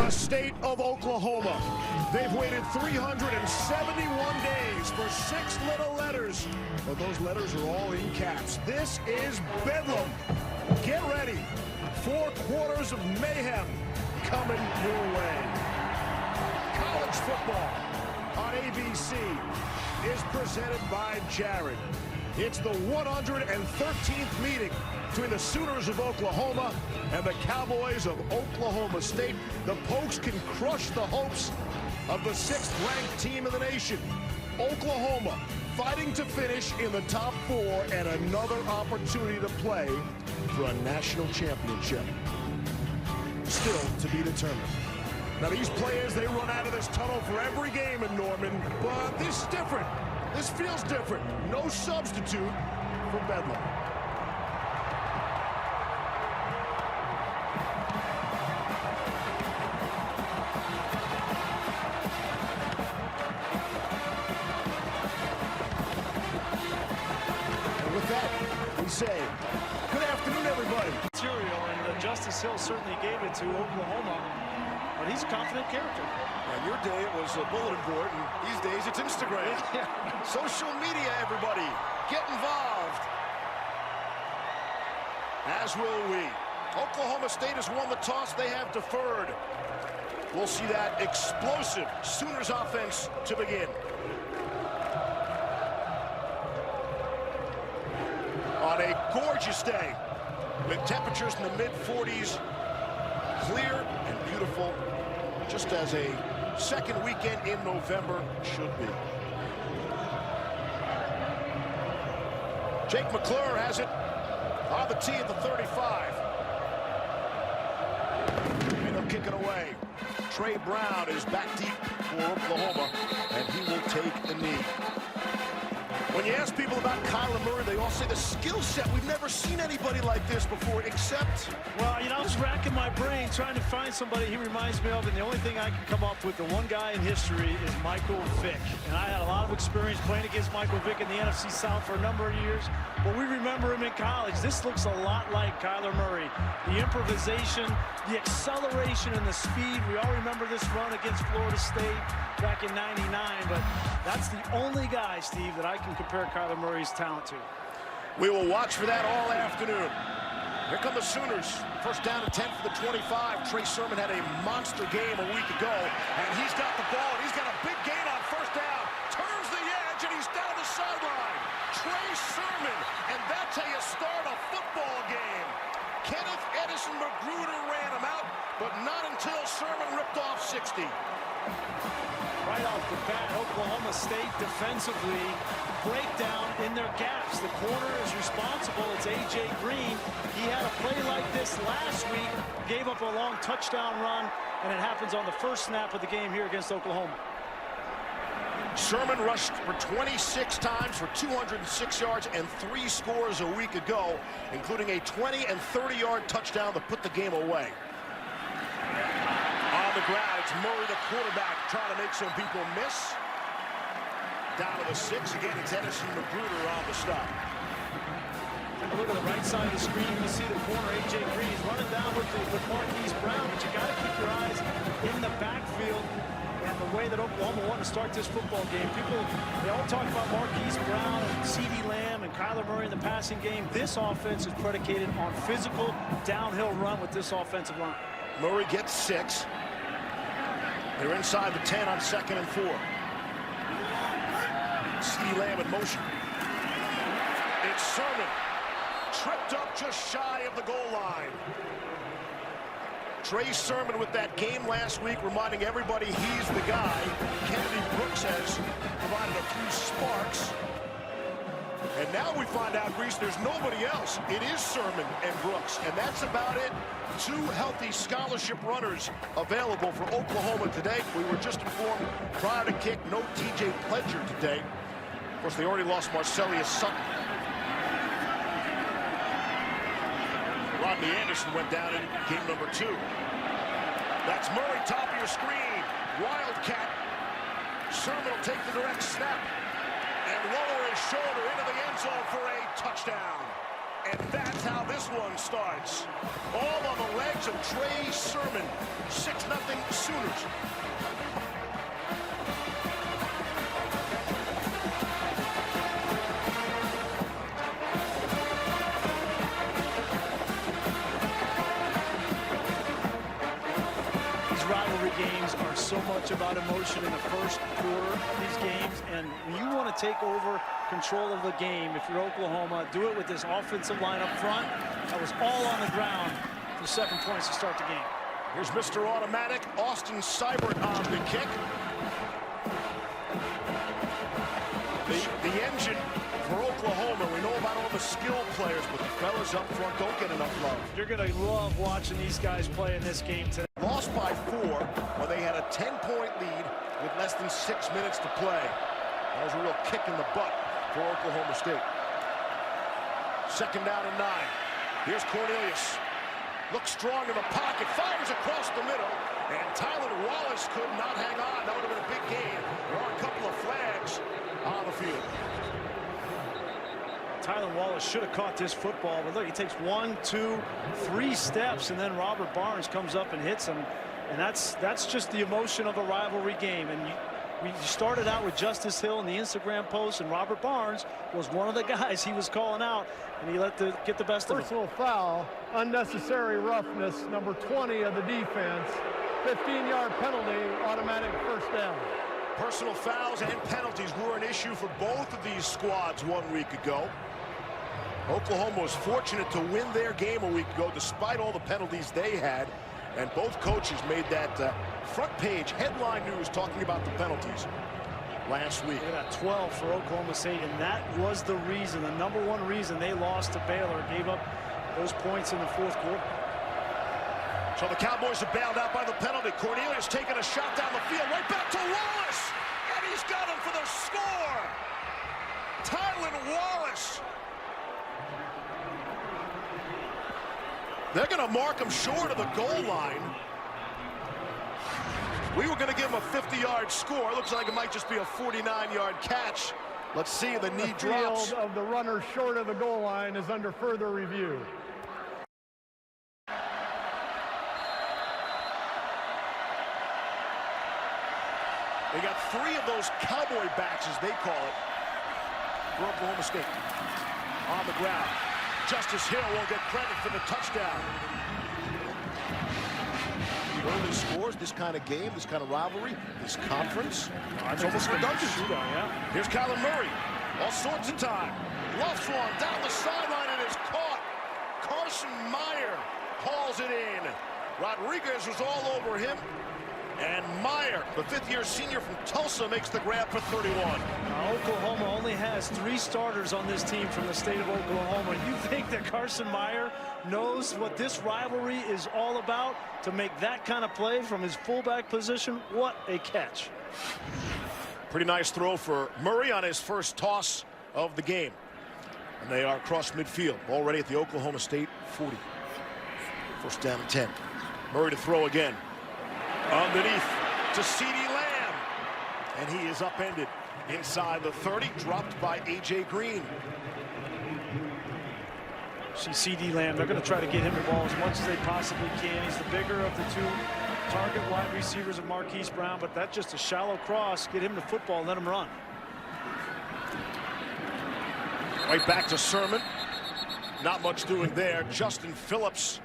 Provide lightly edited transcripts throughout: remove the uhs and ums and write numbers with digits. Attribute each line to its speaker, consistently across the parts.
Speaker 1: The state of Oklahoma. They've waited 371 days for 6 little letters, but those letters are all in caps. This is Bedlam. Get ready. 4 quarters of mayhem coming your way. College football on ABC is presented by Jared. It's the 113th meeting between the Sooners of Oklahoma and the Cowboys of Oklahoma State. The Pokes can crush the hopes of the 6th-ranked team in the nation. Oklahoma fighting to finish in the top 4 and another opportunity to play for a national championship. Still to be determined. Now these players, they run out of this tunnel for every game in Norman, but this is different. This feels different. No substitute for Bedlam. And with that, we say, good afternoon, everybody.
Speaker 2: And Justice Hill certainly gave it to Oklahoma, but he's a confident character.
Speaker 1: On your day, it was a bulletin board, and these days it's Instagram. Social media, everybody. Get involved. As will we. Oklahoma State has won the toss. They have deferred. We'll see that explosive Sooners offense to begin. On a gorgeous day, with temperatures in the mid-40s, clear and beautiful, just as a second weekend in November should be. Jake McClure has it on the tee at the 35. And he'll kick it away. Trey Brown is back deep for Oklahoma, and he will take a knee. When you ask people about Kyler Murray, they all say the skill set. We've never seen anybody like this before, except...
Speaker 2: Well, you know, I was racking my brain trying to find somebody he reminds me of, and the only thing I can come up with, the one guy in history, is Michael Vick. And I had a lot of experience playing against Michael Vick in the NFC South for a number of years, but we remember him in college. This looks a lot like Kyler Murray. The improvisation, the acceleration, and the speed. We all remember this run against Florida State back in '99, but that's the only guy, Steve, that I can compare Kyler Murray's talent to.
Speaker 1: We will watch for that all afternoon. Here come the Sooners. First down and 10 for the 25. Trey Sermon had a monster game a week ago, and he's got the ball, and he's got a big gain on first down. Turns the edge, and he's down the sideline. Trey Sermon, and that's how you start a football game. Kenneth Edison Magruder ran him out, but not until Sermon ripped off 60.
Speaker 2: Right off the bat, Oklahoma State defensively breakdown in their gaps. The corner is responsible. It's A.J. Green. He had a play like this last week, gave up a long touchdown run, and it happens on the first snap of the game here against Oklahoma.
Speaker 1: Sermon rushed for 26 times for 206 yards and 3 scores a week ago, including a 20 and 30-yard touchdown to put the game away. On the ground, it's Murray, the quarterback, trying to make some people miss. Down to the 6. Again, it's Edison Magruder on the stop.
Speaker 2: Look at the right side of the screen. You can see the corner, A.J. Green. He's running down with Marquise Brown, but you got to keep your eyes in the backfield. And the way that Oklahoma wanted to start this football game, they all talk about Marquise Brown and CeeDee Lamb and Kyler Murray in the passing game. This offense is predicated on physical downhill run with this offensive line.
Speaker 1: Murray gets 6. They're inside the 10 on 2nd and 4. CeeDee Lamb in motion. It's Sermon. Tripped up just shy of the goal line. Trey Sermon with that game last week, reminding everybody he's the guy. Kennedy Brooks has provided a few sparks. And now we find out, Grease, there's nobody else. It is Sermon and Brooks, and that's about it. 2 healthy scholarship runners available for Oklahoma today. We were just informed prior to kick, no TJ Pledger today. Of course, they already lost Marcellus Sutton. Rodney Anderson went down in game number 2. That's Murray, top of your screen. Wildcat. Sermon will take the direct snap and lower his shoulder into the end zone for a touchdown. And that's how this one starts. All on the legs hands of Trey Sermon. 6-0 Sooners.
Speaker 2: Rivalry games are so much about emotion in the first quarter of these games, and when you want to take over control of the game, if you're Oklahoma, do it with this offensive line up front. That was all on the ground for 7 points to start the game.
Speaker 1: Here's Mr. Automatic, Austin Seibert on the kick. The engine for Oklahoma. We know about all the skilled players, but the fellas up front don't get enough love.
Speaker 2: You're going to love watching these guys play in this game today.
Speaker 1: Lost by 4 when they had a 10-point lead with less than 6 minutes to play. That was a real kick in the butt for Oklahoma State. 2nd down and 9. Here's Cornelius. Looks strong in the pocket, fires across the middle, and Tyler Wallace could not hang on. That would have been a big gain. There are a couple of flags on the field.
Speaker 2: Tyler Wallace should have caught this football, but look, he takes 1, 2, 3 steps, and then Robert Barnes comes up and hits him, and that's just the emotion of a rivalry game. And we started out with Justice Hill in the Instagram post, and Robert Barnes was one of the guys he was calling out, and he get the best of it.
Speaker 3: Personal foul, unnecessary roughness, number 20 of the defense, 15-yard penalty, automatic first down.
Speaker 1: Personal fouls and penalties were an issue for both of these squads 1 week ago. Oklahoma was fortunate to win their game a week ago despite all the penalties they had, and both coaches made that front page headline news talking about the penalties last week.
Speaker 2: They got 12 for Oklahoma State, and that was the reason, the #1 reason they lost to Baylor, gave up those points in the 4th quarter.
Speaker 1: So the Cowboys are bailed out by the penalty. Cornelius taking a shot down the field, right back to Wallace, and he's got him for the score. Tylan Wallace. They're going to mark him short of the goal line. We were going to give him a 50-yard score. Looks like it might just be a 49-yard catch. Let's see, the knee drops.
Speaker 3: The field of the runner short of the goal line is under further review.
Speaker 1: They got 3 of those cowboy backs, as they call it, for Oklahoma State. On the ground. Justice Hill will get credit for the touchdown. Early scores, this kind of game, this kind of rivalry, this conference. It's almost redundant. Here's Kyler Murray. All sorts of time. Lofts one down the sideline and is caught. Carson Meyer hauls it in. Rodriguez was all over him. And Meyer, the 5th-year senior from Tulsa, makes the grab for 31.
Speaker 2: Now, Oklahoma only has 3 starters on this team from the state of Oklahoma. You think that Carson Meyer knows what this rivalry is all about to make that kind of play from his fullback position? What a catch.
Speaker 1: Pretty nice throw for Murray on his first toss of the game. And they are across midfield, already at the Oklahoma State 40. 1st down and 10. Murray to throw again. Underneath to CeeDee Lamb. And he is upended inside the 30, dropped by A.J. Green.
Speaker 2: See CeeDee Lamb, they're going to try to get him the ball as much as they possibly can. He's the bigger of the 2 target wide receivers of Marquise Brown, but that's just a shallow cross. Get him the football and let him run.
Speaker 1: Right back to Sermon. Not much doing there. Justin Phillips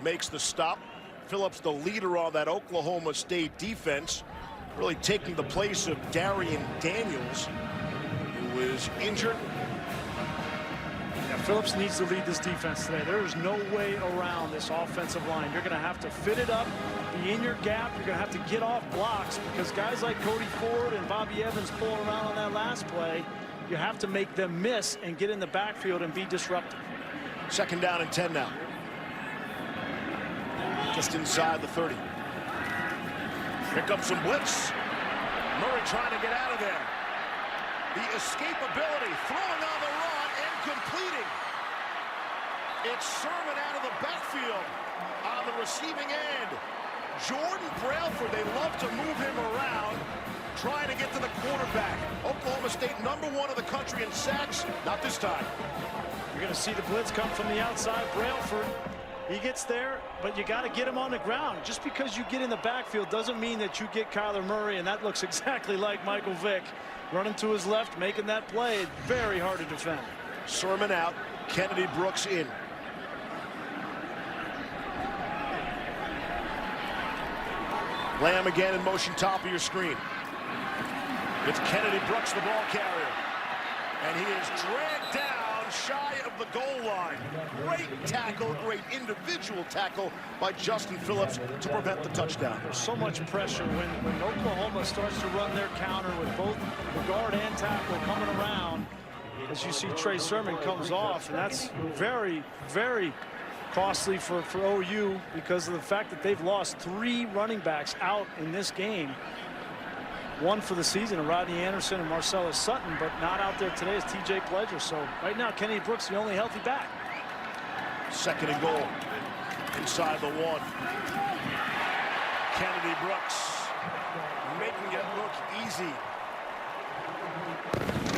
Speaker 1: makes the stop. Phillips, the leader on that Oklahoma State defense, really taking the place of Darian Daniels, who is injured.
Speaker 2: Yeah, Phillips needs to lead this defense today. There is no way around this offensive line. You're going to have to fit it up, be in your gap. You're going to have to get off blocks because guys like Cody Ford and Bobby Evans pulling around on that last play. You have to make them miss and get in the backfield and be disruptive.
Speaker 1: 2nd down and 10 now. Just inside the 30. Here comes some blitz. Murray trying to get out of there. The escapability, throwing on the run and completing. It's Sermon out of the backfield on the receiving end. Jordan Brailford, they love to move him around, trying to get to the quarterback. Oklahoma State #1 of the country in sacks. Not this time.
Speaker 2: You're going to see the blitz come from the outside. Brailford He gets there, but you got to get him on the ground. Just because you get in the backfield doesn't mean that you get Kyler Murray, and that looks exactly like Michael Vick. Running to his left, making that play. Very hard to defend.
Speaker 1: Sermon out, Kennedy Brooks in. Lamb again in motion, top of your screen. It's Kennedy Brooks, the ball carrier. And he is dragged down shy of the goal line. Great tackle, great individual tackle by Justin Phillips to prevent the touchdown.
Speaker 2: There's so much pressure when Oklahoma starts to run their counter with both the guard and tackle coming around. As you see, Trey Sermon comes off, and that's very, very costly for OU because of the fact that they've lost 3 running backs out in this game. One for the season, Rodney Anderson and Marcellus Sutton, but not out there today is TJ Pledger. So right now, Kennedy Brooks, the only healthy back. 2nd and goal inside the 1. Kennedy Brooks making it look easy.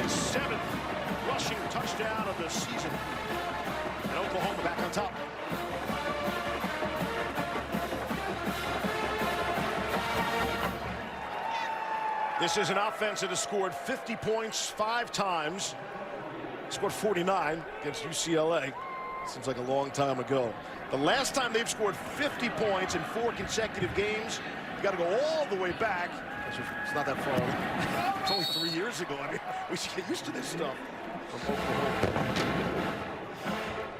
Speaker 2: His 7th rushing touchdown of the season. And Oklahoma back on top. This is an offense that has scored 50 points 5 times. Scored 49 against UCLA. Seems like a long time ago. The last time they've scored 50 points in 4 consecutive games, you got to go all the way back. It's not that far away. It's only 3 years ago. I mean, we should get used to this stuff. From Oklahoma.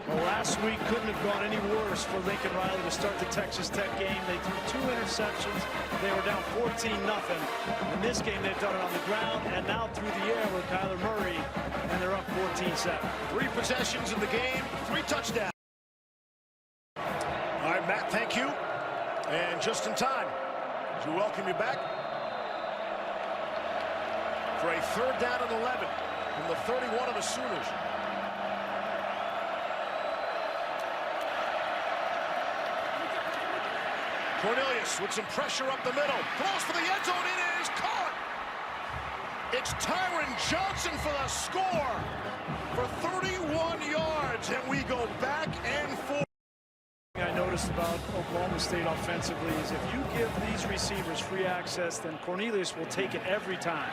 Speaker 2: Well, last week couldn't have gone any worse for Lincoln Riley to start the Texas Tech game. They threw 2 interceptions. They were down 14-0. In this game, they've done it on the ground and now through the air with Kyler Murray, and they're up 14-7. 3 possessions in the game, 3 touchdowns. All right, Matt, thank you. And just in time, to welcome you back for a 3rd down and 11 from the 31 of the Sooners. Cornelius with some pressure up the middle. Throws for the end zone. It is caught. It's Tyron Johnson for the score for 31 yards. And we go back and forth. I noticed about Oklahoma State offensively is if you give these receivers free access, then Cornelius will take it every time.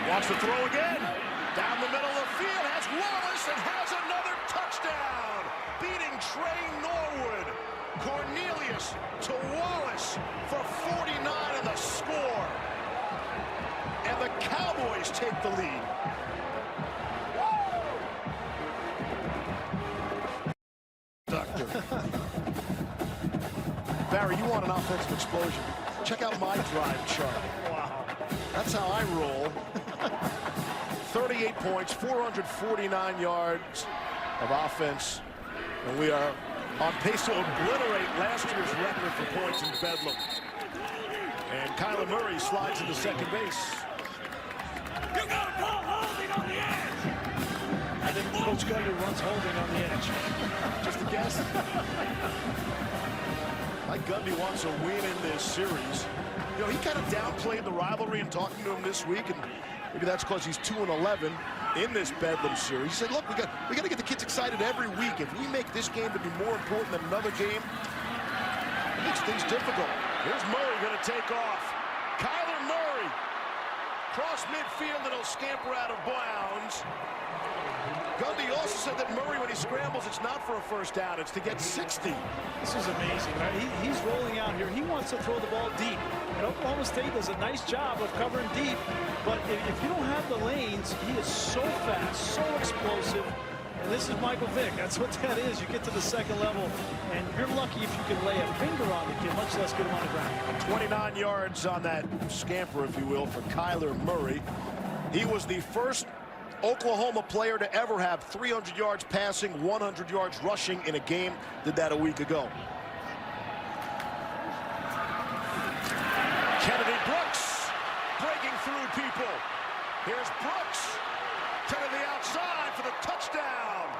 Speaker 2: Wants to throw again. Down the middle of the field. Has Wallace and has another touchdown. Beating Trey Norwood. Cornelius to Wallace for 49 and the score. And the Cowboys take the lead. Doctor. Barry, you want an offensive explosion? Check out my drive chart. Wow. That's how I roll. 38 points, 449 yards of offense. And we are on pace to obliterate last year's record for points in Bedlam. And Kyler Murray slides into second base. You got a ball holding on the edge. I think Coach Gundy runs holding on the edge. Just a guess. Mike Gundy wants a win in this series. You know, he kind of downplayed the rivalry in talking to him this week, and maybe that's because he's 2-11 in this Bedlam series. He said, look, we got to get the kids excited every week. If we make this game to be more important than another game, it makes things difficult. Here's Murray going to take off. Kyler Murray cross midfield, and he'll scamper out of bounds. Gundy also said that Murray, when he scrambles, it's not for a first down, it's to get 60. This is amazing, right? He's rolling out here. He wants to throw the ball deep. And Oklahoma State does a nice job of covering deep, but if you don't have the lanes, he is so fast, so explosive. And this is Michael Vick. That's what that is. You get to the second level, and you're lucky if you can lay a finger on the kid, much less get him on the ground. 29 yards on that scamper, if you will, for Kyler Murray. He was the first Oklahoma player to ever have 300 yards passing, 100 yards rushing in a game. Did that a week ago. Kennedy Brooks breaking through people. Here's Brooks to the outside for the touchdown.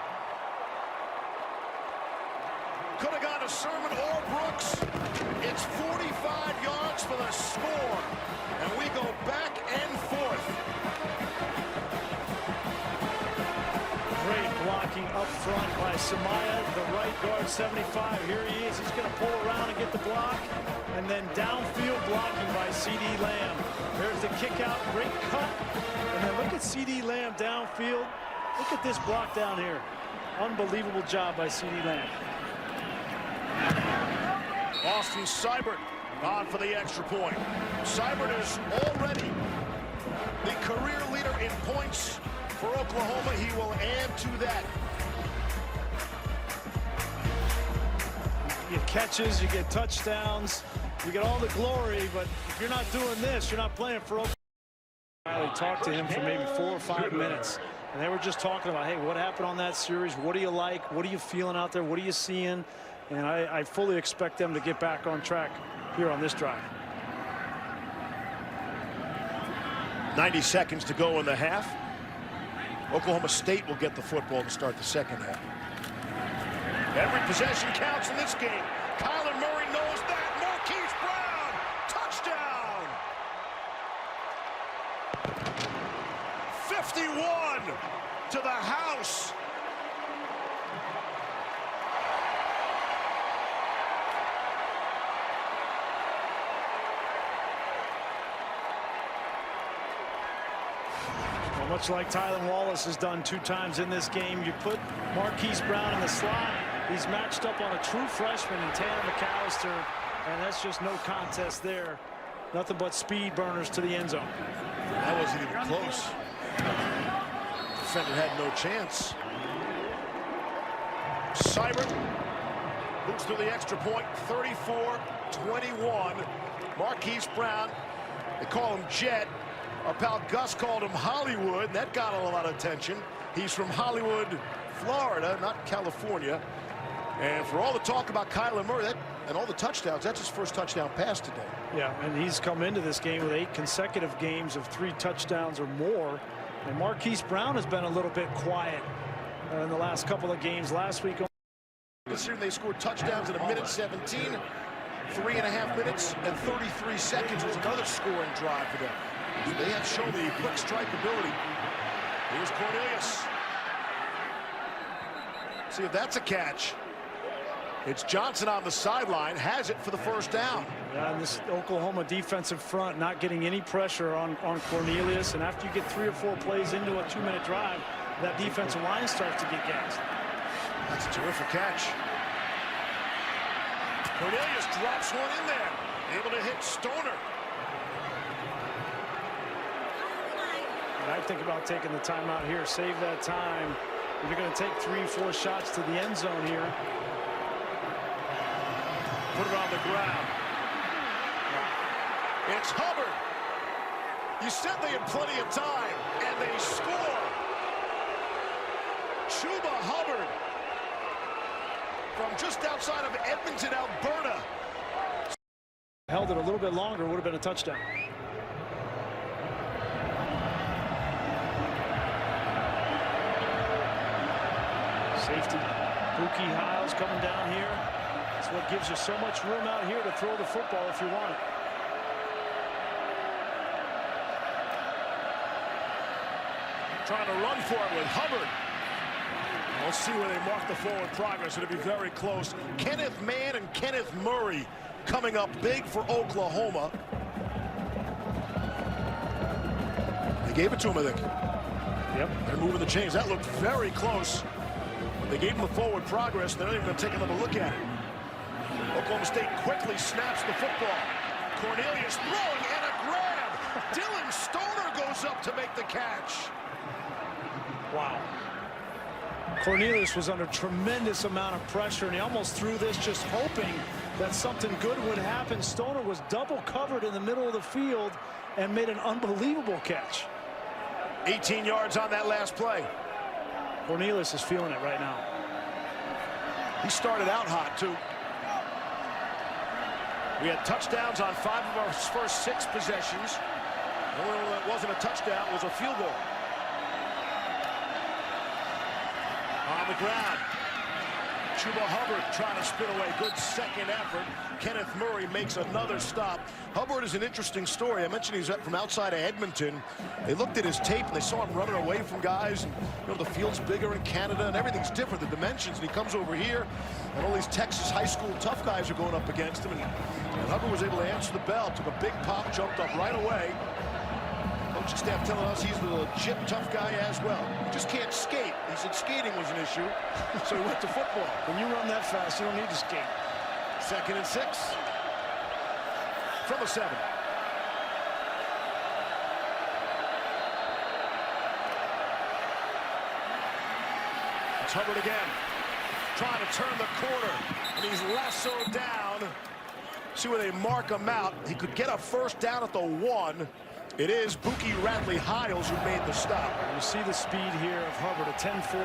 Speaker 2: Could have gone to Sermon or Brooks. It's 45 yards for the score. And we go back and forth. Great blocking up front by by Samaya, the right guard, 75. Here he is. He's going to pull around and get the block. And then downfield blocking by C.D. Lamb. There's the kick out. Great cut. And then look at C.D. Lamb downfield. Look at this block down here. Unbelievable job by C.D. Lamb.
Speaker 1: Austin Seibert on for the extra point. Seibert is already the career leader in points for Oklahoma. He will add to that.
Speaker 2: You get catches, you get touchdowns, you get all the glory, but if you're not doing this, you're not playing for Oklahoma. Riley talked to him for maybe 4 or 5 minutes, and they were just talking about, hey, what happened on that series? What do you like? What are you feeling out there? What are you seeing? And I fully expect them to get back on track here on this drive.
Speaker 1: 90 seconds to go in the half. Oklahoma State will get the football to start the second half. Every possession counts in this game. Kyler Murray knows that. Marquise Brown, touchdown. 51 to the house.
Speaker 2: Much like Tylan Wallace has done 2 times in this game, you put Marquise Brown in the slot. He's matched up on a true freshman in Tanner McAllister, and that's just no contest there. Nothing but speed burners to the end zone.
Speaker 1: That wasn't even close. Defender had no chance. Seibert moves through the extra point, 34-21. Marquise Brown, they call him Jet. Our pal Gus called him Hollywood, and that got a lot of attention. He's from Hollywood, Florida, not California. And for all the talk about Kyler Murray and all the touchdowns, that's his first touchdown pass today.
Speaker 2: Yeah, and he's come into this game with 8 consecutive games of 3 touchdowns or more. And Marquise Brown has been a little bit quiet in the last couple of games. Last week,
Speaker 1: considering they scored touchdowns in 1:17, 3.5 minutes and 33 seconds was another scoring drive for them. They have shown the quick strike ability. Here's Cornelius. See if that's a catch. It's Johnson on the sideline, has it for the first down.
Speaker 2: Yeah, and this Oklahoma defensive front not getting any pressure on Cornelius. And after you get 3 or 4 plays into a 2-minute drive, that defensive line starts to get gassed.
Speaker 1: That's a terrific catch. Cornelius drops one in there, able to hit Stoner.
Speaker 2: And I think about taking the timeout here, save that time. If you're going to take 3 or 4 shots to the end zone here.
Speaker 1: Put it on the ground. It's Hubbard. You said they had plenty of time, and they score. Chuba Hubbard from just outside of Edmonton, Alberta.
Speaker 2: Held it a little bit longer, would have been a touchdown. Safety, Buki Hiles coming down here. That's what gives you so much room out here to throw the football if you want it.
Speaker 1: Trying to run for it with Hubbard. We'll see where they mark the forward progress. It'll be very close. Kenneth Mann and Kenneth Murray coming up big for Oklahoma. They gave it to him, I think.
Speaker 2: Yep.
Speaker 1: They're moving the chains. That looked very close. They gave him the forward progress. They're not even going to take another look at it. Oklahoma State quickly snaps the football. Cornelius throwing and a grab. Dylan Stoner goes up to make the catch.
Speaker 2: Wow. Cornelius was under tremendous amount of pressure, and he almost threw this just hoping that something good would happen. Stoner was double covered in the middle of the field and made an unbelievable catch.
Speaker 1: 18 yards on that last play.
Speaker 2: Cornelius is feeling it right now.
Speaker 1: He started out hot, too. We had touchdowns on 5 of our first 6 possessions. The only one that wasn't a touchdown was a field goal. On the ground. Chuba Hubbard trying to spin away. Good second effort. Kenneth Murray makes another stop. Hubbard is an interesting story. I mentioned he's from outside of Edmonton. They looked at his tape and they saw him running away from guys. And, you know, the field's bigger in Canada and everything's different, the dimensions. And he comes over here and all these Texas high school tough guys are going up against him. And Hubbard was able to answer the bell, took a big pop, jumped up right away. Coaching staff telling us he's the legit tough guy as well. He just can't skate. He said skating was an issue, so he went to football.
Speaker 2: When you run that fast, you don't need to skate.
Speaker 1: 2nd and 6 from the 7. It's Hubbard again, trying to turn the corner, and he's lassoed down. See where they mark him out. He could get a first down at the 1. It is Buki Radley-Hiles who made the stop.
Speaker 2: You see the speed here of Hubbard, a 10-4,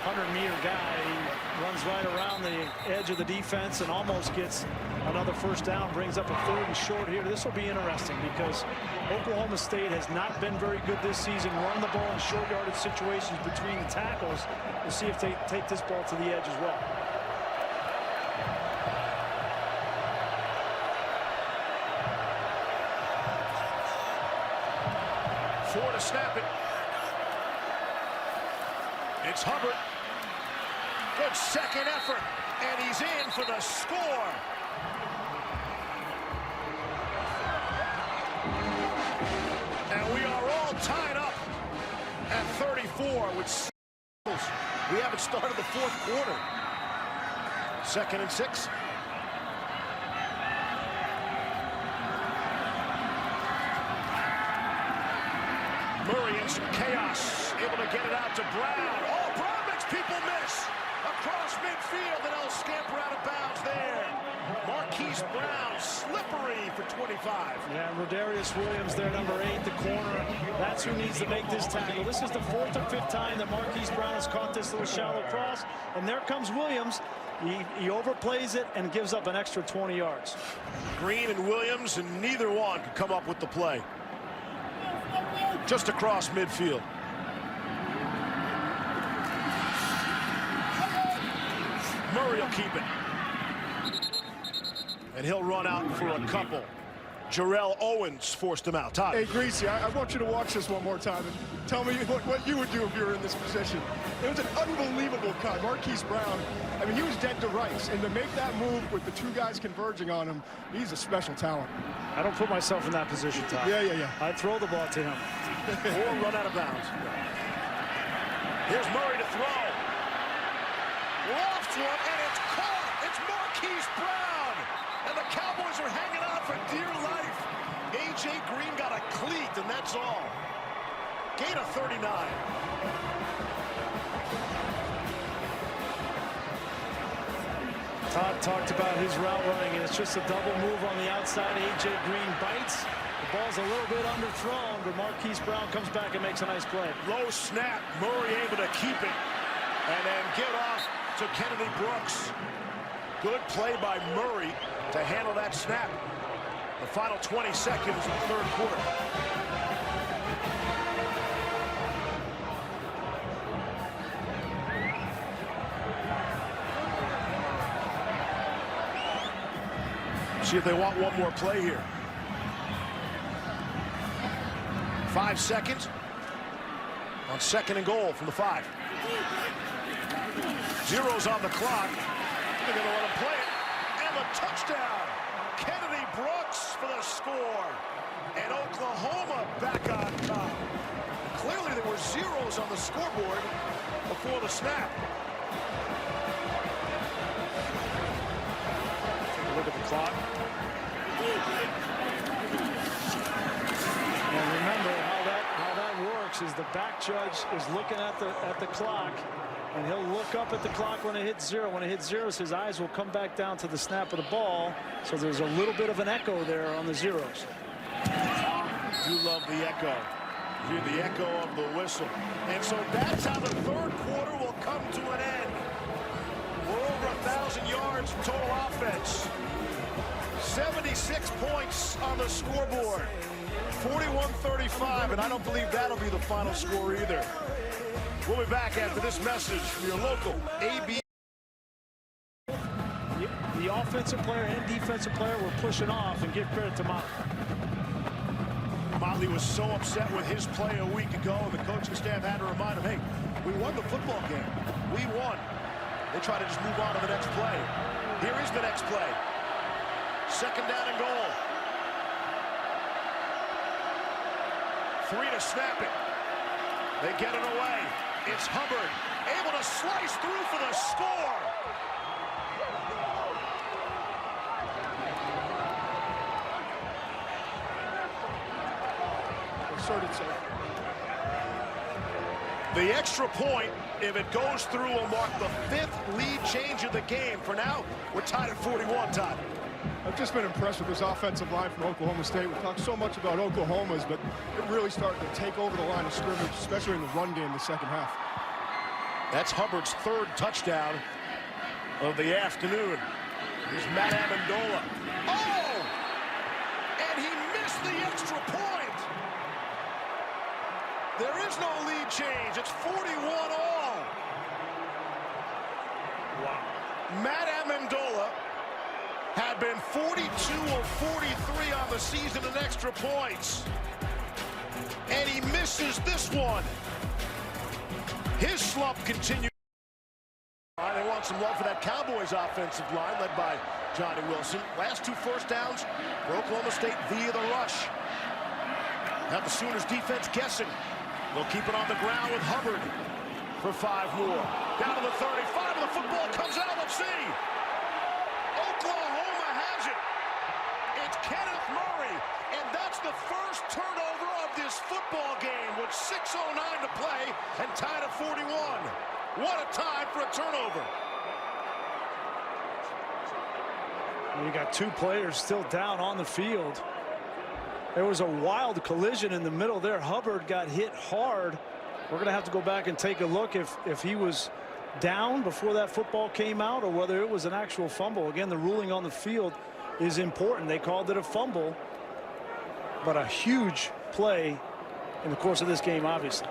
Speaker 2: 100-meter guy. He runs right around the edge of the defense and almost gets another first down, brings up a 3rd and short here. This will be interesting because Oklahoma State has not been very good this season, running the ball in short yardage situations between the tackles. We'll see if they take this ball to the edge as well.
Speaker 1: Four to snap it. It's Hubbard. Good second effort, and he's in for the score. And we are all tied up at 34 with Seals. We haven't started the 4th quarter. 2nd and 6. Murray in some chaos, able to get it out to Brown. Oh, Brown makes people miss. Across midfield, and he'll scamper out of bounds there. Marquise Brown, slippery for 25.
Speaker 2: Yeah, Rodarius Williams there, number 8, the corner. That's who needs to make this tackle. This is the 4th or 5th time that Marquise Brown has caught this little shallow cross. And there comes Williams. He overplays it and gives up an extra 20 yards.
Speaker 1: Green and Williams, and neither one could come up with the play. Just across midfield. Murray will keep it. And he'll run out for a couple. Jarrell Owens forced him out. Todd.
Speaker 4: Hey, Greasy, I want you to watch this one more time and tell me what you would do if you were in this position. It was an unbelievable cut. Marquise Brown, I mean, he was dead to rights. And to make that move with the 2 guys converging on him, he's a special talent.
Speaker 2: I don't put myself in that position, Todd.
Speaker 4: Yeah.
Speaker 2: I throw the ball to him.
Speaker 1: Or run out of bounds. Here's Murray to throw. Lofts one, and it's caught. It's Marquise Brown. And the Cowboys are hanging on for dear life. A.J. Green got a cleat, and that's all. Gain of 39.
Speaker 2: Todd talked about his route running, and it's just a double move on the outside. A.J. Green bites. The ball's a little bit underthrown, but Marquise Brown comes back and makes a nice play.
Speaker 1: Low snap. Murray able to keep it. And then get off to Kennedy Brooks. Good play by Murray to handle that snap. The final 20 seconds of the 3rd quarter. See if they want one more play here. 5 seconds on 2nd and goal from the 5. Zeros on the clock. They're going to let him play it. And the touchdown. Kennedy Brooks for the score. And Oklahoma back on top. Clearly there were zeros on the scoreboard before the snap.
Speaker 2: Take a look at the clock. And remember how that works is the back judge is looking at the clock, and he'll look up at the clock when it hits 0. When it hits 0, his eyes will come back down to the snap of the ball. So there's a little bit of an echo there on the zeros.
Speaker 1: You love the echo. You hear the echo of the whistle. And so that's how the 3rd quarter will come to an end. We're over 1,000 yards total offense. 76 points on the scoreboard. 41-35, and I don't believe that'll be the final score either. We'll be back after this message from your local AB.
Speaker 2: offensive player and defensive player were pushing off, and give credit to Motley.
Speaker 1: Motley was so upset with his play a week ago, and the coaching staff had to remind him, hey, we won the football game. We won. They try to just move on to the next play. Here is the next play. Second down and goal. 3 to snap it. They get it away. It's Hubbard, able to slice through for the score. The extra point, if it goes through, will mark the 5th lead change of the game. For now, we're tied at 41, Todd.
Speaker 4: I've just been impressed with this offensive line from Oklahoma State. We talk so much about Oklahoma's, but it really started to take over the line of scrimmage, especially in the run game in the second half.
Speaker 1: That's Hubbard's 3rd touchdown of the afternoon. Here's Matt Amendola. Oh! And he missed the extra point. There is no lead change. It's 41 all. Wow. Matt Amendola had been 42 of 43 on the season in extra points. And he misses this one. His slump continues. They want some love for that Cowboys offensive line led by Johnny Wilson. Last 2 first downs for Oklahoma State via the rush. Have the Sooners defense guessing. They'll keep it on the ground with Hubbard for 5 more. Down to the 35, and the football comes out. Let's see. Oklahoma has it. It's Kenneth Murray, and that's the first turnover of this football game with 6:09 to play and tied at 41. What a time for a turnover.
Speaker 2: You got 2 players still down on the field. There was a wild collision in the middle there. Hubbard got hit hard. We're going to have to go back and take a look if he was down before that football came out or whether it was an actual fumble. Again, the ruling on the field is important. They called it a fumble, but a huge play in the course of this game, obviously.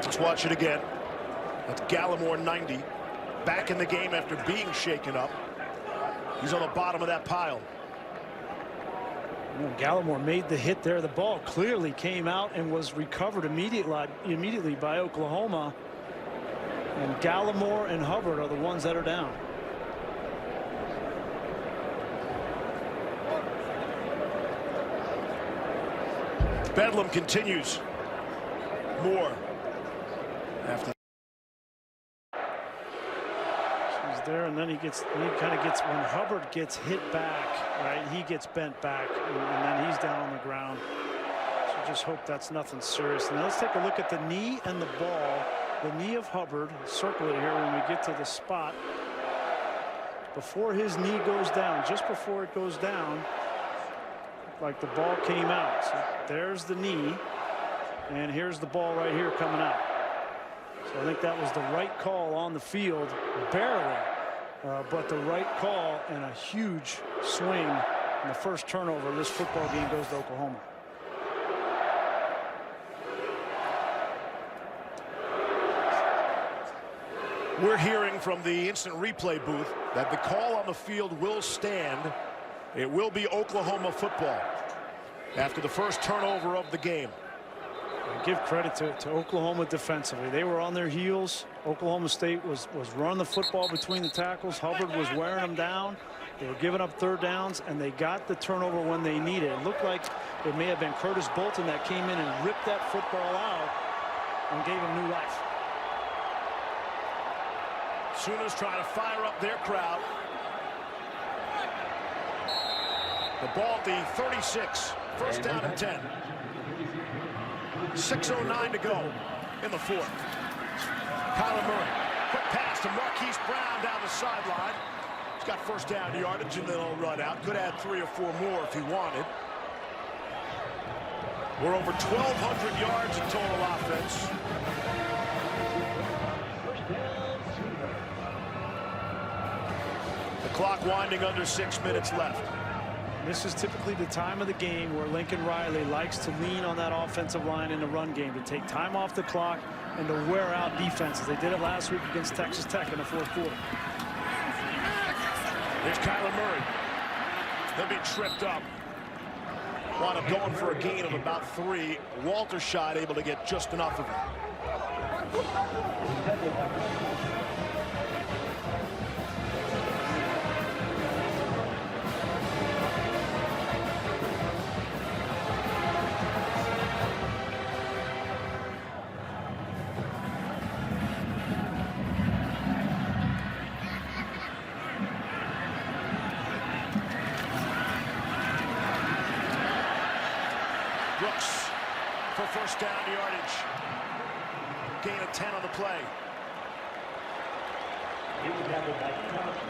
Speaker 1: Let's watch it again. That's Gallimore, 90. Back in the game after being shaken up. He's on the bottom of that pile.
Speaker 2: Gallimore made the hit there. The ball clearly came out and was recovered immediately by Oklahoma. And Gallimore and Hubbard are the ones that are down.
Speaker 1: Bedlam continues. Moore. After
Speaker 2: he's there, and then he kind of gets, when Hubbard gets hit back, right, he gets bent back, and then he's down on the ground. So just hope that's nothing serious. Now let's take a look at the knee and the ball. The knee of Hubbard, circle it here when we get to the spot. Before his knee goes down, just before it goes down, like the ball came out. So there's the knee, and here's the ball right here coming out. So I think that was the right call on the field, barely, but the right call, and a huge swing. And the first turnover of this football game goes to Oklahoma.
Speaker 1: We're hearing from the instant replay booth that the call on the field will stand. It will be Oklahoma football after the first turnover of the game.
Speaker 2: Give credit to Oklahoma defensively. They were on their heels. Oklahoma State was running the football between the tackles. Hubbard was wearing them down. They were giving up 3rd downs, and they got the turnover when they needed. It looked like it may have been Curtis Bolton that came in and ripped that football out and gave him new life.
Speaker 1: Sooners trying to fire up their crowd. The ball at the 36. First down and 10. 6:09 to go in the 4th. Kyler Murray, quick pass to Marquise Brown down the sideline. He's got first down yardage and then he'll run out. Could add 3 or 4 more if he wanted. We're over 1,200 yards in total offense. The clock winding under 6 minutes left.
Speaker 2: This is typically the time of the game where Lincoln Riley likes to lean on that offensive line in the run game to take time off the clock, and to wear out defenses. They did it last week against Texas Tech in the fourth quarter.
Speaker 1: Here's Kyler Murray. He'll be tripped up. Wound up going for a gain of about 3. Waltershot able to get just enough of it. Brooks for first down yardage. Gain of 10 on the play.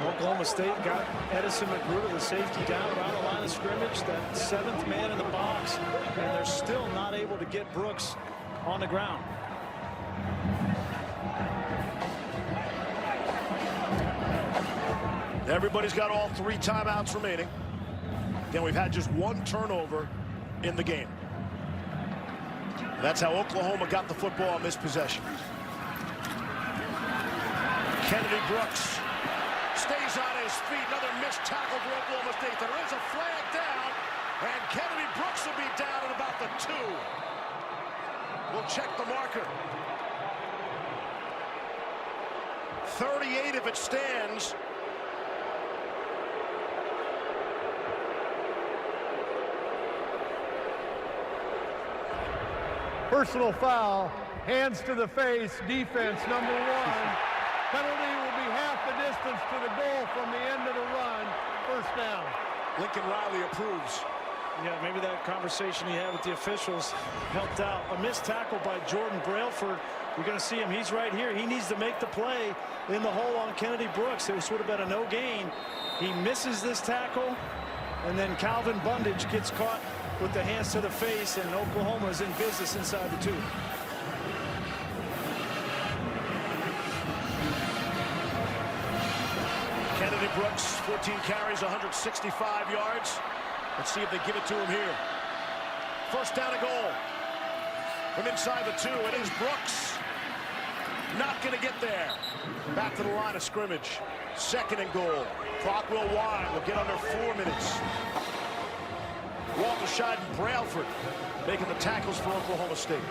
Speaker 2: Oklahoma State got Edison McGruder, the safety, down around the line of scrimmage, that 7th man in the box, and they're still not able to get Brooks on the ground.
Speaker 1: Everybody's got all 3 timeouts remaining. Again, we've had just 1 turnover in the game. That's how Oklahoma got the football on this possession. Kennedy Brooks stays on his feet. Another missed tackle for Oklahoma State. There is a flag down, and Kennedy Brooks will be down at about the 2. We'll check the marker. 38 if it stands.
Speaker 3: Personal foul, hands to the face, defense number 1. Penalty will be half the distance to the goal from the end of the run. First down.
Speaker 1: Lincoln Riley approves.
Speaker 2: Yeah, maybe that conversation he had with the officials helped out. A missed tackle by Jordan Brailford. You're going to see him. He's right here. He needs to make the play in the hole on Kennedy Brooks. This would have been a no gain. He misses this tackle, and then Calvin Bundage gets caught with the hands to the face, and Oklahoma is in business inside the 2.
Speaker 1: Kennedy Brooks, 14 carries, 165 yards. Let's see if they give it to him here. First down and goal. From inside the 2, it is Brooks. Not going to get there. Back to the line of scrimmage. Second and goal. Clock will wind. We'll get under 4 minutes. Waltershot and Brailford making the tackles for Oklahoma State.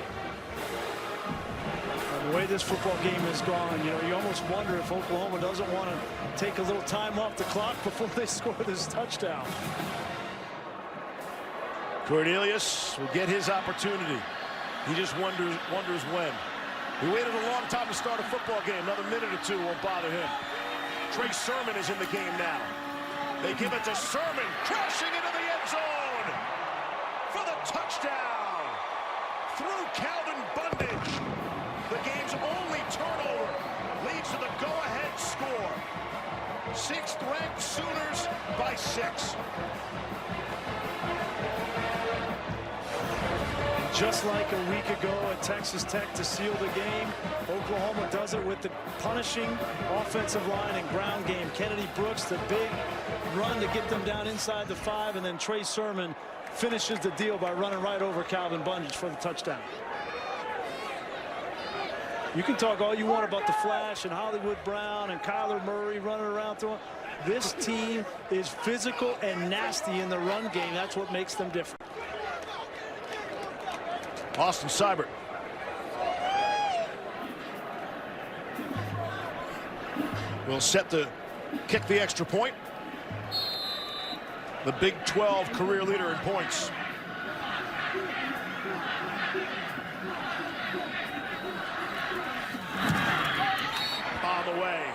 Speaker 2: The way this football game has gone, you know, you almost wonder if Oklahoma doesn't want to take a little time off the clock before they score this touchdown.
Speaker 1: Cornelius will get his opportunity. He just wonders when. He waited a long time to start a football game. Another minute or 2 won't bother him. Trey Sermon is in the game now. They give it to Sermon, crashing into the end zone for the touchdown through Calvin Bundage. The game's only turnover leads to the go-ahead score. 6th-ranked Sooners by 6.
Speaker 2: Just like a week ago at Texas Tech to seal the game, Oklahoma does it with the punishing offensive line and ground game. Kennedy Brooks, the big run to get them down inside the 5, and then Trey Sermon finishes the deal by running right over Calvin Bundage for the touchdown. You can talk all you want about the flash and Hollywood Brown and Kyler Murray running around throwing. This team is physical and nasty in the run game. That's what makes them different.
Speaker 1: Austin Seibert. Will set to kick the extra point. The Big 12 career leader in points. On the way,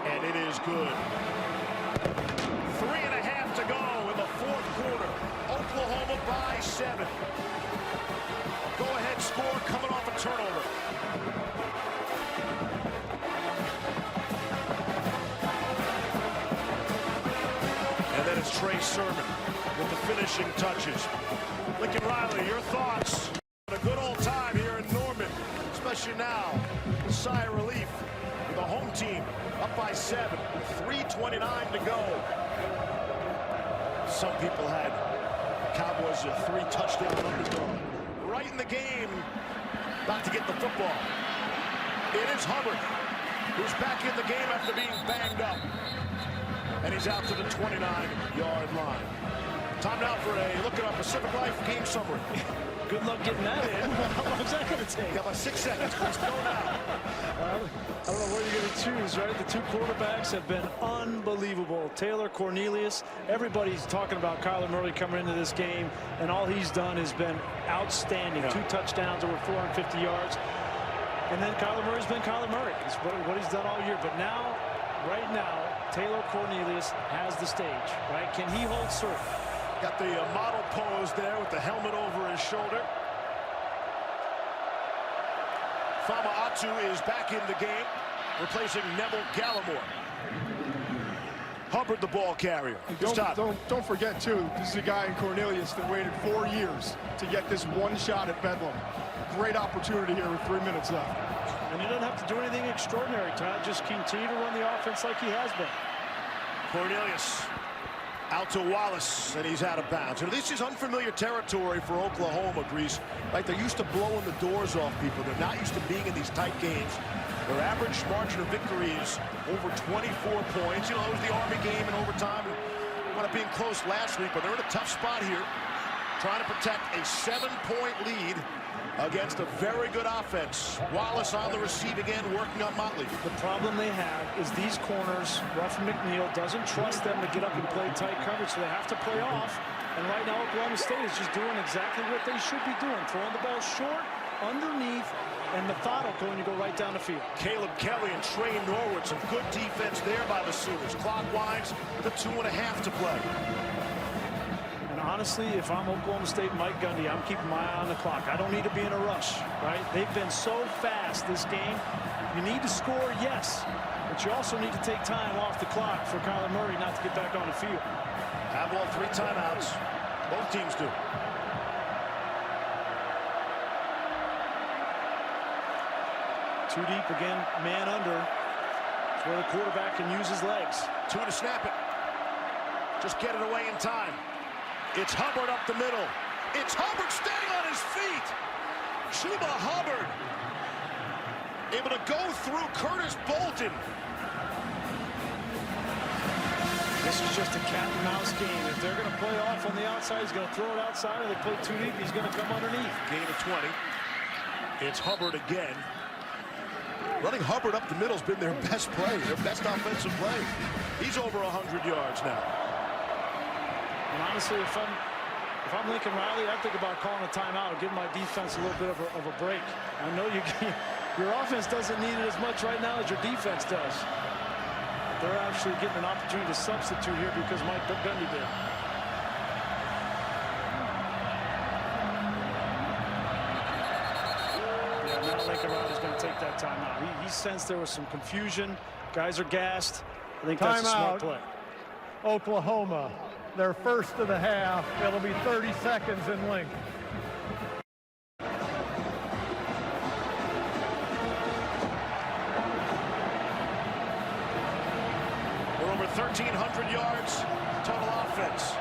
Speaker 1: and it is good. 3.5 to go in the 4th quarter. Oklahoma by 7. Go-ahead score coming off a turnover. And then it's Trey Sermon with the finishing touches. Lincoln Riley, your thoughts? A good old time here in Norman, especially now. A sigh of relief with the home team up by 7. 3:29 to go. Some people had Cowboys a 3-touchdown underdog. Right in the game, about to get the football. It is Hubbard, who's back in the game after being banged up. And he's out to the 29-yard line. Time now for a look at our Pacific Life game summary.
Speaker 2: Good luck getting that in. How long is that going to take?
Speaker 1: You got about 6 seconds. Let's go now.
Speaker 2: I don't know where you're going to choose, right? The two quarterbacks have been unbelievable. Taylor, Cornelius, everybody's talking about Kyler Murray coming into this game, and all he's done has been outstanding. Yeah. 2 touchdowns, over 450 yards. And then Kyler Murray's been Kyler Murray. It's what he's done all year. But now, right now, Taylor Cornelius has the stage, right? Can he hold serve?
Speaker 1: Got the model pose there with the helmet over his shoulder. Fama Atu is back in the game, replacing Neville Gallimore. Hubbard, the ball carrier.
Speaker 4: Don't forget, too, this is a guy in Cornelius that waited 4 years to get this one shot at Bedlam. Great opportunity here with 3 minutes left.
Speaker 2: And he doesn't have to do anything extraordinary, Todd. Just continue to run the offense like he has been.
Speaker 1: Cornelius out to Wallace, and he's out of bounds. And this is unfamiliar territory for Oklahoma, Grease. Like, they're used to blowing the doors off people. They're not used to being in these tight games. Their average margin of victory is over 24 points. You know, it was the Army game in overtime. It wound up being close last week, but they're in a tough spot here, trying to protect a 7-point lead against a very good offense. Wallace on the receive again, working on Motley.
Speaker 2: The problem they have is these corners, Ruffin McNeil doesn't trust them to get up and play tight coverage, so they have to play off. And right now, Oklahoma State is just doing exactly what they should be doing, throwing the ball short, underneath, and methodical, and you go right down the field.
Speaker 1: Caleb Kelly and Trey Norwood, some good defense there by the Sooners. Clock winds with 2.5 to play.
Speaker 2: Honestly, if I'm Oklahoma State and Mike Gundy, I'm keeping my eye on the clock. I don't need to be in a rush, right? They've been so fast this game. You need to score, yes, but you also need to take time off the clock for Kyler Murray not to get back on the field.
Speaker 1: Have all 3 timeouts. Both teams do.
Speaker 2: Too deep again, man under. It's where the quarterback can use his legs.
Speaker 1: 2 to snap it. Just get it away in time. It's Hubbard up the middle. It's Hubbard staying on his feet. Chuba Hubbard able to go through Curtis Bolton.
Speaker 2: This is just a cat and mouse game. If they're going to play off on the outside, he's going to throw it outside. If they play too deep, he's going to come underneath.
Speaker 1: Gain of 20. It's Hubbard again. Running Hubbard up the middle has been their best play, their best offensive play. He's over 100 yards now.
Speaker 2: And honestly, if I'm Lincoln Riley, I think about calling a timeout and giving my defense a little bit of a break. I know your offense doesn't need it as much right now as your defense does. They're actually getting an opportunity to substitute here because Mike Gundy did. Yeah, now Lincoln Riley's going to take that timeout. He sensed there was some confusion. Guys are gassed. I think that's a smart play.
Speaker 3: Oklahoma. Their first of the half. It'll be 30 seconds in length.
Speaker 1: We're over 1,300 yards total offense.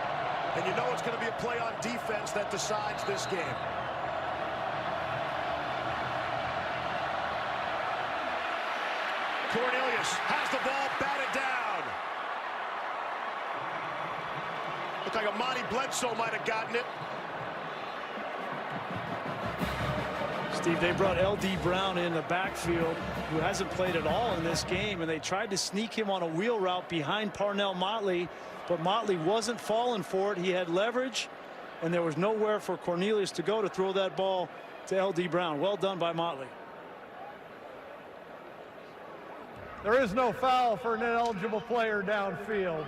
Speaker 1: And you know it's going to be a play on defense that decides this game. Cornelius has the ball batted down. Looked like Amani Bledsoe might have gotten it.
Speaker 2: Steve, they brought L.D. Brown in the backfield, who hasn't played at all in this game, and they tried to sneak him on a wheel route behind Parnell Motley, but Motley wasn't falling for it. He had leverage, and there was nowhere for Cornelius to go to throw that ball to L.D. Brown. Well done by Motley.
Speaker 3: There is no foul for an ineligible player downfield.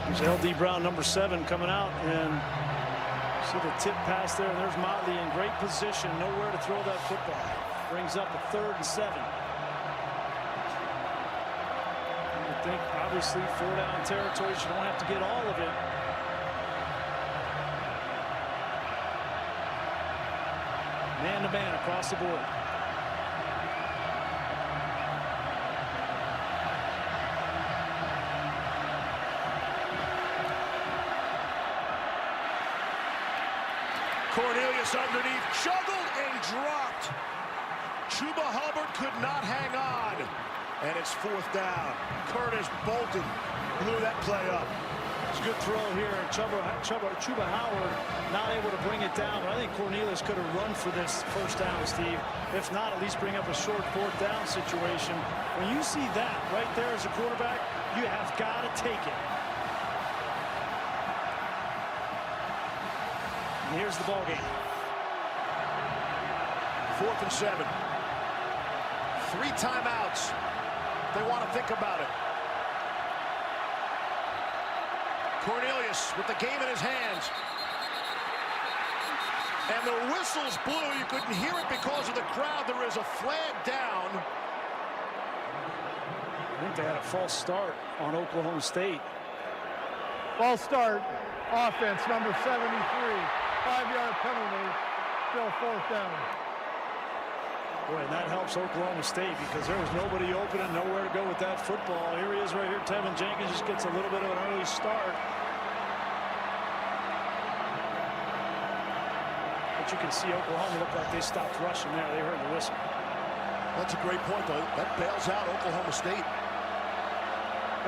Speaker 2: There's L.D. Brown, number 7, coming out, and see the tip pass there. And there's Motley in great position, nowhere to throw that football. Brings up a 3rd and 7. I think obviously 4 down territory. You don't have to get all of it. Man to man across the board.
Speaker 1: Cornelius Cornelius underneath, juggled and dropped. Chuba Hubbard could not hang on. And it's 4th down. Curtis Bolton blew that play up.
Speaker 2: It's a good throw here. Chuba Howard not able to bring it down, but I think Cornelius could have run for this 1st down, Steve. If not, at least bring up a short 4th down situation. When you see that right there as a quarterback, you have got to take it. And here's the ball game.
Speaker 1: 4th and 7. 3 timeouts. They want to think about it. Cornelius with the game in his hands. And the whistles blew. You couldn't hear it because of the crowd. There is a flag down.
Speaker 2: I think they had a false start on Oklahoma State.
Speaker 3: False start. Offense, number 73. 5-yard penalty. Still 4th down.
Speaker 2: Boy, and that helps Oklahoma State because there was nobody open and nowhere to go with that football. Here he is right here. Tevin Jenkins just gets a little bit of an early start. But you can see Oklahoma looked like they stopped rushing there. They heard the whistle.
Speaker 1: That's a great point, though. That bails out Oklahoma State.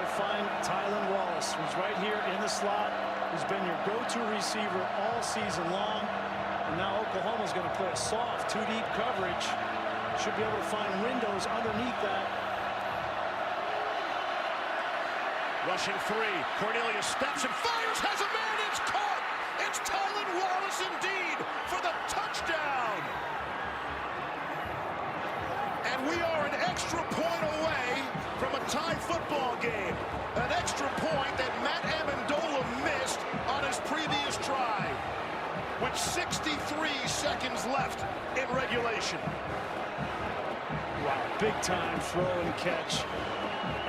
Speaker 2: They find Tylan Wallace, who's right here in the slot, who's been your go-to receiver all season long. And now Oklahoma's going to play a soft 2-deep coverage. Should be able to find windows underneath that.
Speaker 1: Rushing 3. Cornelius steps and fires. Has a man. It's caught. It's Tylan Wallace indeed for the touchdown. And we are an extra point away from a tie football game. An extra point that Matt Amendola missed on his previous try, with 63 seconds left in regulation.
Speaker 2: Wow, big time throw and catch.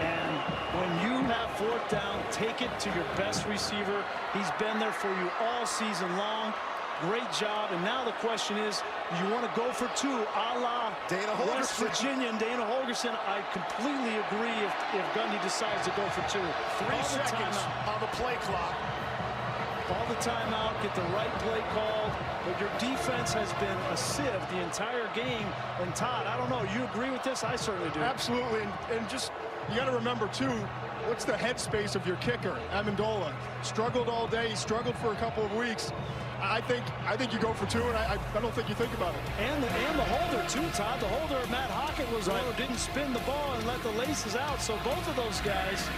Speaker 2: And when you have 4th down, take it to your best receiver. He's been there for you all season long. Great job. And now the question is, do you want to go for 2 a la West Virginia and Dana Holgorsen? I completely agree if Gundy decides to go for 2.
Speaker 1: 3 seconds on the play clock.
Speaker 2: Call the timeout, get the right play called, but your defense has been a sieve the entire game. And Todd, I don't know, you agree with this? I certainly do.
Speaker 4: Absolutely, and just, you got to remember too, what's the headspace of your kicker, Amendola? Struggled all day, he struggled for a couple of weeks. I think you go for 2, and I don't think you think about it.
Speaker 2: And the holder too, Todd. The holder, Matt Hockett, was the one who didn't spin the ball and let the laces out. So both of those guys,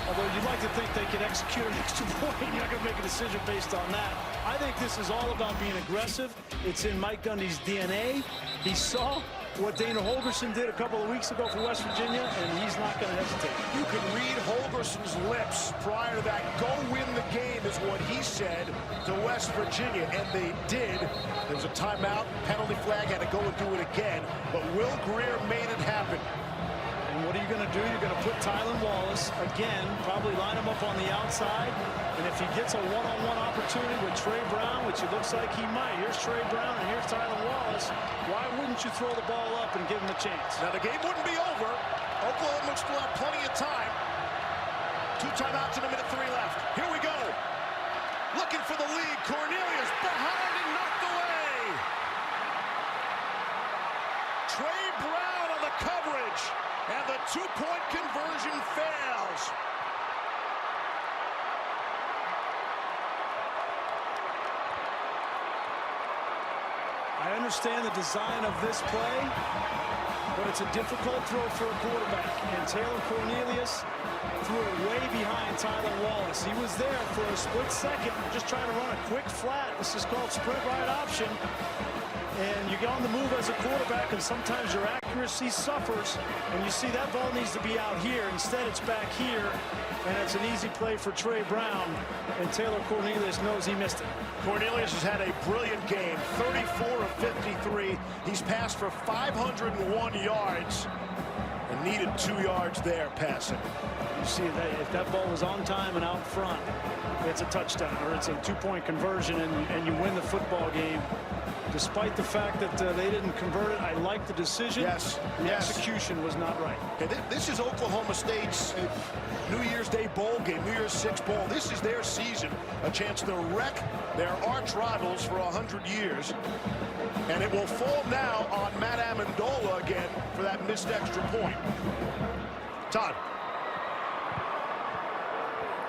Speaker 2: although you'd like to think they could execute an extra point, you're not going to make a decision based on that. I think this is all about being aggressive. It's in Mike Gundy's DNA. He saw what Dana Holgorsen did a couple of weeks ago for West Virginia, and he's not going to hesitate.
Speaker 1: You can read Holgorsen's lips prior to that. Go win the game is what he said to West Virginia, and they did. There was a timeout, penalty flag, had to go and do it again, but Will Greer made it happen.
Speaker 2: And what are you going to do? You're going to put Tylan Wallace, again, probably line him up on the outside. And if he gets a one-on-one opportunity with Trey Brown, which it looks like he might, here's Trey Brown and here's Tylan Wallace, why wouldn't you throw the ball up and give him a chance?
Speaker 1: Now, the game wouldn't be over. Oklahoma still have plenty of time. 2 timeouts and 1:03 left. Here we go. Looking for the lead. Cornelius behind and knocked away. Trey Brown on the coverage. And the 2-point conversion fails.
Speaker 2: I understand the design of this play, but it's a difficult throw for a quarterback. And Taylor Cornelius threw it way behind Tylan Wallace. He was there for a split second, just trying to run a quick flat. This is called sprint right option. And you get on the move as a quarterback, and sometimes your accuracy suffers. And you see that ball needs to be out here. Instead, it's back here. And it's an easy play for Trey Brown. And Taylor Cornelius knows he missed it.
Speaker 1: Cornelius has had a brilliant game. 34 of 53. He's passed for 501 yards. And needed 2 yards there passing.
Speaker 2: You see that if that ball was on time and out front, it's a touchdown, or it's a 2-point conversion, and you win the football game. despite the fact that they didn't convert it, I like the decision.
Speaker 1: Yes.
Speaker 2: The execution was not right.
Speaker 1: Okay, this is Oklahoma State's New Year's Day bowl game, New Year's Six bowl. This is their season, a chance to wreck their arch rivals for 100 years. And it will fall now on Matt Amendola again for that missed extra point. Todd.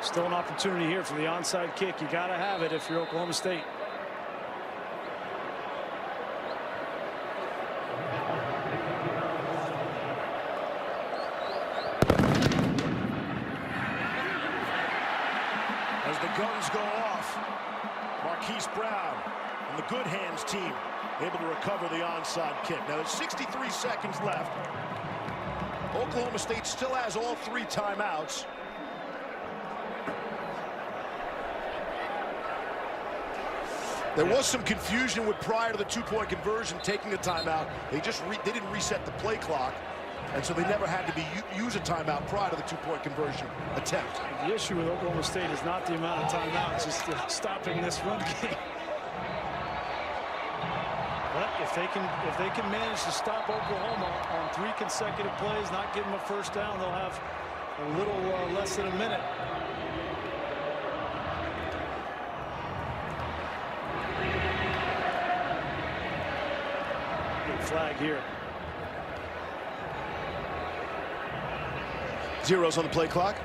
Speaker 2: Still an opportunity here for the onside kick. You got to have it if you're Oklahoma State.
Speaker 1: As the guns go off, Marquise Brown and the Good Hands team able to recover the onside kick. Now there's 63 seconds left. Oklahoma State still has all 3 timeouts. There was some confusion with prior to the 2-point conversion taking a timeout. They didn't reset the play clock, and so they never had to use a timeout prior to the 2-point conversion attempt.
Speaker 2: The issue with Oklahoma State is not the amount of timeouts, it's stopping this run game. But if they can manage to stop Oklahoma on 3 consecutive plays, not give them a first down, they'll have a little less than a minute. Flag here.
Speaker 1: Zeros on the play clock.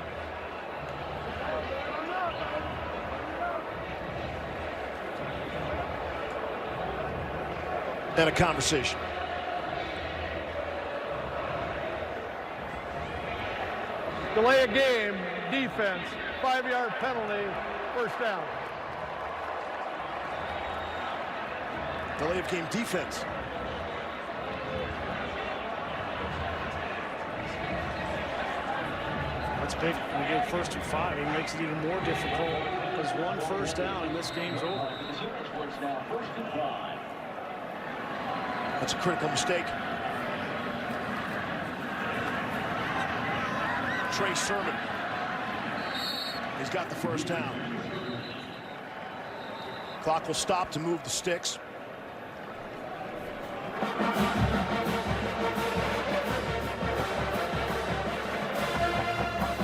Speaker 1: And a conversation.
Speaker 3: Delay a game, defense, 5-yard penalty, first down.
Speaker 1: Delay of game defense.
Speaker 2: That's big. We get first and 5. It makes it even more difficult because 1 first down and this game's over.
Speaker 1: That's a critical mistake. Trey Sermon. He's got the first down. Clock will stop to move the sticks.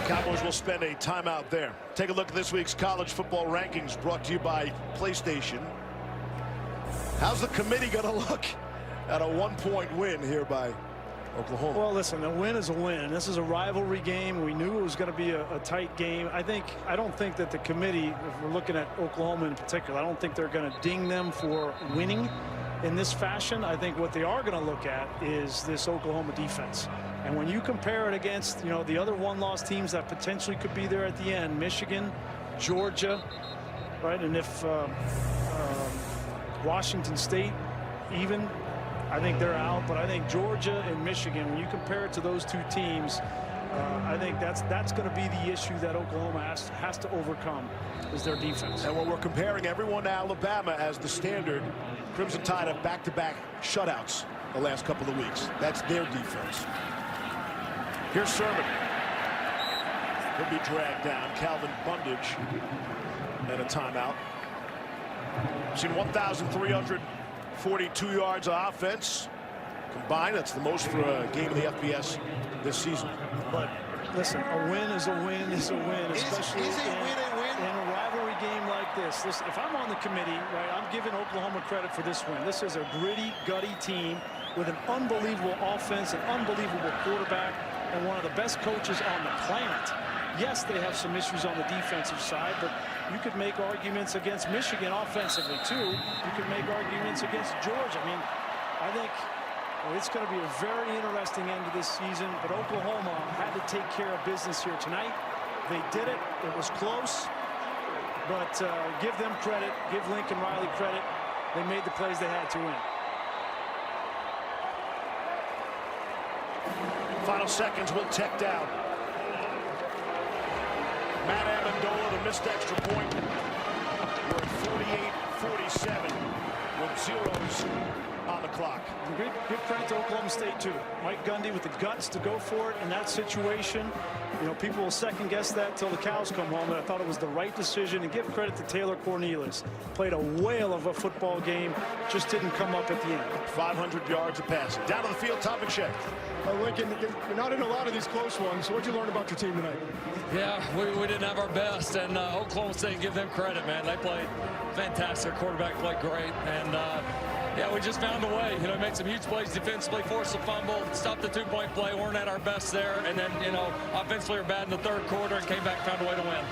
Speaker 1: Cowboys will spend a timeout there. Take a look at this week's college football rankings brought to you by PlayStation. How's the committee going to look at a 1-point win here by Oklahoma?
Speaker 2: Well, listen, a win is a win. This is a rivalry game. We knew it was going to be a tight game. I don't think that the committee, if we're looking at Oklahoma in particular, I don't think they're going to ding them for winning in this fashion. I think what they are going to look at is this Oklahoma defense. And when you compare it against, the other one-loss teams that potentially could be there at the end, Michigan, Georgia, right? And if Washington State even, I think they're out. But I think Georgia and Michigan, when you compare it to those 2 teams, I think that's going to be the issue that Oklahoma has to overcome, is their defense.
Speaker 1: And when we're comparing everyone to Alabama as the standard, Crimson Tide have back-to-back shutouts the last couple of weeks. That's their defense. Here's Sermon. He'll be dragged down. Calvin Bundage and a timeout. Seen 1,342 yards of offense combined. That's the most for a game in the FBS this season.
Speaker 2: But listen, a win is a win is a win, especially in a rivalry game like this. Listen, if I'm on the committee, right, I'm giving Oklahoma credit for this win. This is a gritty, gutty team with an unbelievable offense, an unbelievable quarterback, and one of the best coaches on the planet. Yes, they have some issues on the defensive side, but you could make arguments against Michigan offensively too. You could make arguments against Georgia. I mean, I think it's going to be a very interesting end to this season, but Oklahoma had to take care of business here tonight. They did it. It was close, but give them credit. Give Lincoln Riley credit. They made the plays they had to win.
Speaker 1: Final seconds will tick down. Matt Amendola, the missed extra point. We're at 48-47 with zeros on the clock.
Speaker 2: Give credit to Oklahoma State, too. Mike Gundy with the guts to go for it in that situation. You know, people will second guess that till the cows come home, and I thought it was the right decision. And give credit to Taylor Cornelius. Played a whale of a football game, just didn't come up at the end.
Speaker 1: 500 yards of passing. Down to the field, Todd McShay.
Speaker 4: Lincoln, you're not in a lot of these close ones. So what'd you learn about your team tonight?
Speaker 5: Yeah, we didn't have our best, and Oklahoma State, give them credit, man. They played fantastic. Quarterback played great, and yeah, we just found a way. You know, made some huge plays defensively, forced a fumble, stopped the two-point play, weren't at our best there, and then, you know, offensively were bad in the third quarter and came back, found a way to win.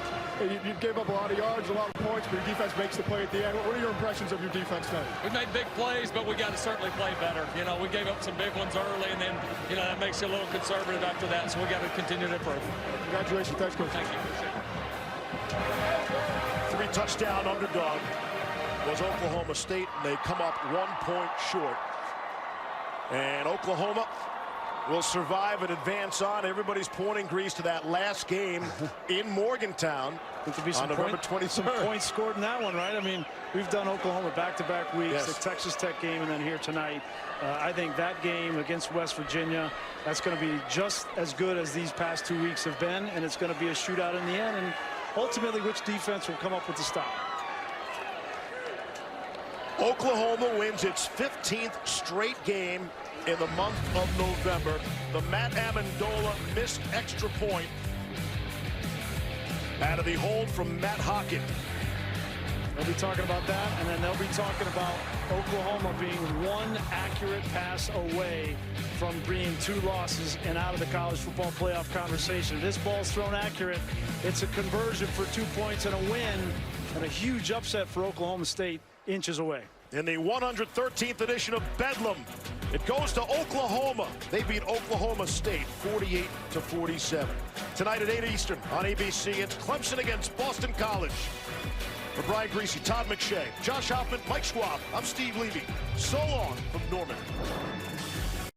Speaker 4: You gave up a lot of yards, a lot of points, but your defense makes the play at the end. What are your impressions of your defense tonight?
Speaker 5: We made big plays, but we got to certainly play better. You know, we gave up some big ones early, and then, you know, that makes you a little conservative after that, so we got to continue to improve.
Speaker 4: Congratulations. Thanks, Coach.
Speaker 5: Thank you.
Speaker 1: 3-touchdown underdog was Oklahoma State, and they come up 1 point short. And Oklahoma will survive and advance on. Everybody's pointing Grease to that last game in Morgantown on November 23rd.
Speaker 2: Some points scored in that one, right? I mean, we've done Oklahoma back-to-back weeks,
Speaker 1: yes.
Speaker 2: The Texas Tech game, and then here tonight. I think that game against West Virginia, that's going to be just as good as these past 2 weeks have been, and it's going to be a shootout in the end. And ultimately, which defense will come up with the stop?
Speaker 1: Oklahoma wins its 15th straight game in the month of November. The Matt Amendola missed extra point out of the hold from Matt Hockett.
Speaker 2: They'll be talking about that, and then they'll be talking about Oklahoma being one accurate pass away from being 2 losses and out of the college football playoff conversation. This ball's thrown accurate. It's a conversion for 2 points and a win, and a huge upset for Oklahoma State, inches away.
Speaker 1: In the 113th edition of Bedlam, it goes to Oklahoma. They beat Oklahoma State 48-47. Tonight at 8 Eastern on ABC, it's Clemson against Boston College. For Brian Greasy, Todd McShay, Josh Hoffman, Mike Schwab, I'm Steve Levy. So long from Norman.